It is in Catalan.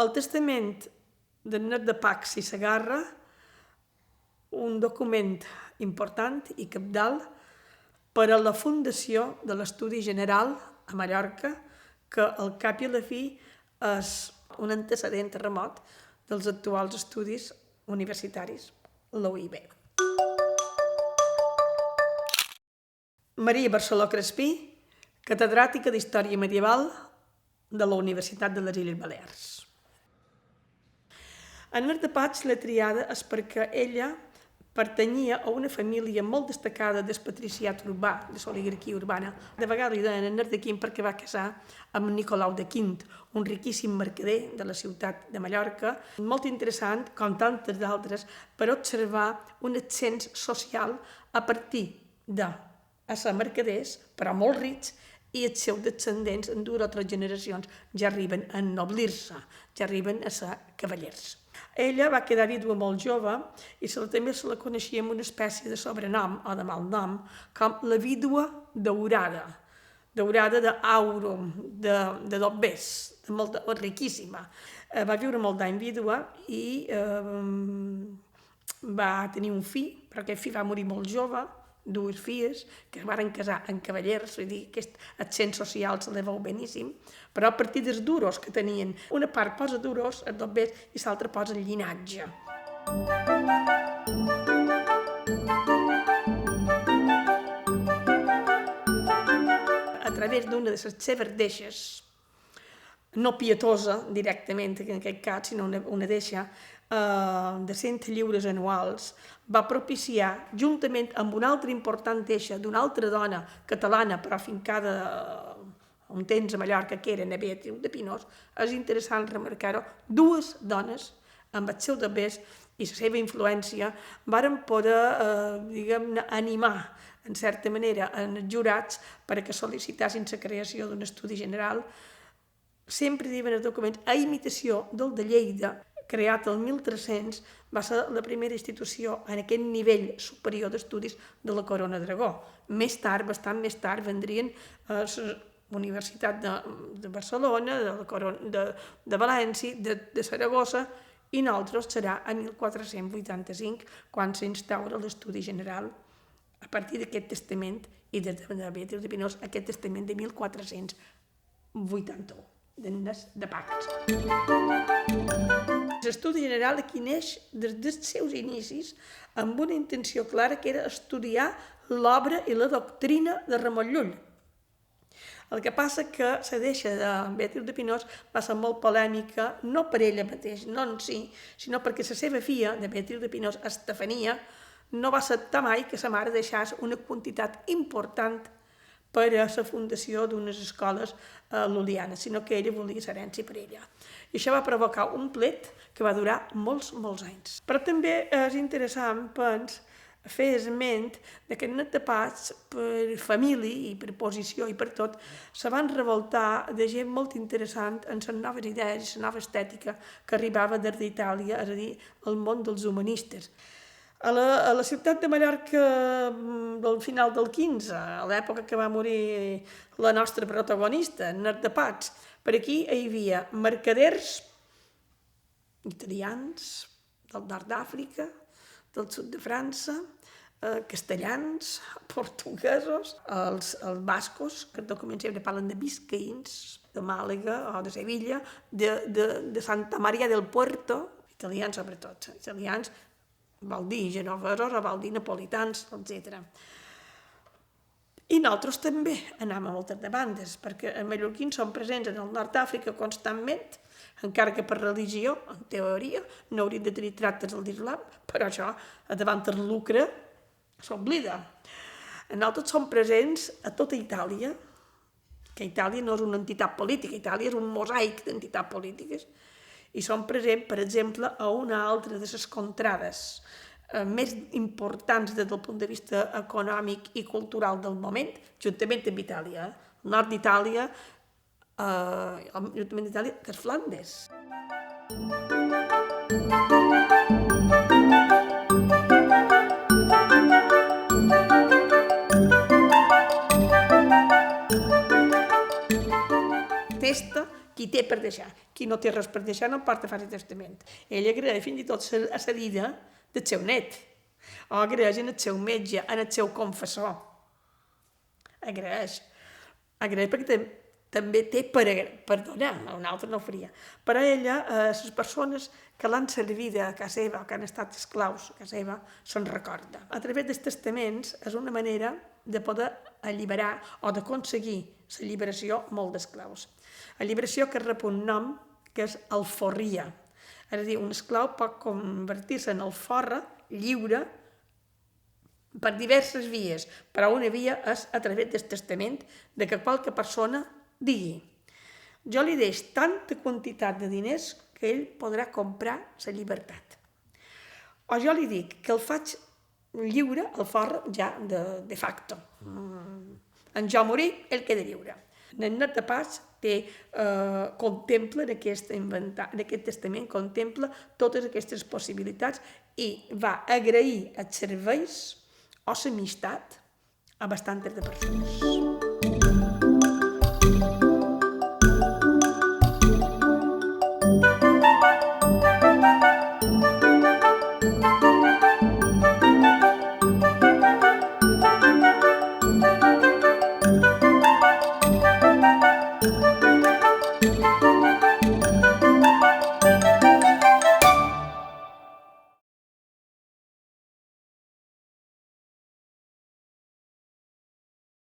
El testament d'Ernest de Pacs i Segarra, un document important i cabdal per a la fundació de l'Estudi General a Mallorca, que al cap i a la fi és un antecedent remot dels actuals estudis universitaris, la UIB. Maria Barceló Crespí, catedràtica d'Història Medieval de la Universitat de les Illes Balears. Ernest de Pacs l'ha triada és perquè ella pertanyia a una família molt destacada del patriciat urbà, de l'oligarquia urbana. De vegades li deien Ernest de Quint perquè va casar amb Nicolau de Quint, un riquíssim mercader de la ciutat de Mallorca. Molt interessant, com tantes d'altres, per observar un ascens social a partir de ser mercaders, però molt rics, i els seus descendents en 2 o 3 generacions ja arriben a ennoblir-se, ja arriben a ser cavallers. Ella va quedar vídua molt jove i també se la coneixia amb una espècie de sobrenom o de malnom com la vídua daurada, daurada d'aurum, de dobbers, riquíssima. Va viure molt d'any vídua i va tenir un fill, però aquest fill va morir molt jove, 2 filles que es van casar en cavallers, vull dir, aquest ascens social se li veu beníssim, però a partir dels duros que tenien, una part posa duros, els dobbers, i l'altra posa el llinatge. A través d'una de les seves deixes, no pietosa directament en aquest cas, sinó una deixa de 100 lliures anuals, va propiciar, juntament amb una altra important deixa d'una altra dona catalana, però afincada un temps a Mallorca, que era Beatriu de Pinós, és interessant remarcar-ho, 2 dones amb els seus dobbers i la seva influència varen poder, diguem-ne, animar, en certa manera, els jurats perquè sol·licitassin la creació d'un estudi general. Sempre diuen els documents, a imitació del de Lleida, creat el 1300, va ser la primera institució en aquest nivell superior d'estudis de la Corona d'Aragó. Més tard, bastant més tard, vendrien la Universitat de Barcelona, de València, de Saragossa, i nosaltres serà a 1485 quan s'instaura l'Estudi General a partir d'aquest testament i des de Beatriu de Pinós, aquest testament de 1481. d'Ernest de Pacs. L'Estudi General aquí neix des dels seus inicis amb una intenció clara que era estudiar l'obra i la doctrina de Ramon Llull. El que passa que la deixa de Beatriu de Pinós va ser molt polèmica, no per ella mateix, no en si, sinó perquè la seva filla, de Beatriu de Pinós, Estefania, no va acceptar mai que sa mare deixés una quantitat important per a la fundació d'unes escoles lul·lianes, sinó que ella volia l'herència per ella. I això va provocar un plet que va durar molts anys. Però també és interessant, penso, fer esment que Ernest de Pacs, per família i per posició i per tot, se van revoltar de gent molt interessant en les noves idees i la nova estètica que arribava des d'Itàlia, és a dir, el món dels humanistes. A la ciutat de Mallorca del final del XV, a l'època que va morir la nostra protagonista, Ernest de Pacs, per aquí hi havia mercaders italians, del nord d'Àfrica, del sud de França, castellans, portuguesos, els bascos, que documents sempre parlen de biscaïns, de Màlaga o de Sevilla, de Santa Maria del Puerto, italians sobretot, italians, vol dir genovesos o vol dir napolitans, etc. I nosaltres també anem a moltes de bandes, perquè els mallorquins són presents en el nord d'Àfrica constantment, encara que per religió, en teoria, no haurien de tenir tractes al l'islam, però això, davant el lucre, s'oblida. Nosaltres som presents a tota Itàlia, que Itàlia no és una entitat política, Itàlia és un mosaic d'entitats polítiques, i som presents, per exemple, a una altra de les contrades més importants des del punt de vista econòmic i cultural del moment, juntament amb Itàlia. El nord d'Itàlia, juntament d'Itàlia, que és Flandes. Testa que qui té per deixar. Qui no té res per deixar no porta a fer el testament. Ell agraeix fins i tot a la vida del seu net, o agraeix en el seu metge, en el seu confessor. Agraeix perquè també té per donar, un altre no ho faria. Per a ella, les persones que l'han servida a casa seva, que han estat esclaus a casa seva, se'n recorda. A través dels testaments és una manera de poder alliberar o d'aconseguir l'alliberació molt d'esclaus. Alliberació que rep un nom que és alforria. És a dir, un esclau pot convertir-se en alforra lliure per diverses vies, però una via és a través del testament de que qualque persona digui: jo li deix tanta quantitat de diners que ell podrà comprar la llibertat. O jo li dic que el faig lliure, el forra ja de facto. En jo morir, ell queda lliure. El net de pas contempla en aquest testament, contempla totes aquestes possibilitats i va agrair els serveis o l'amistat a bastantes de persones.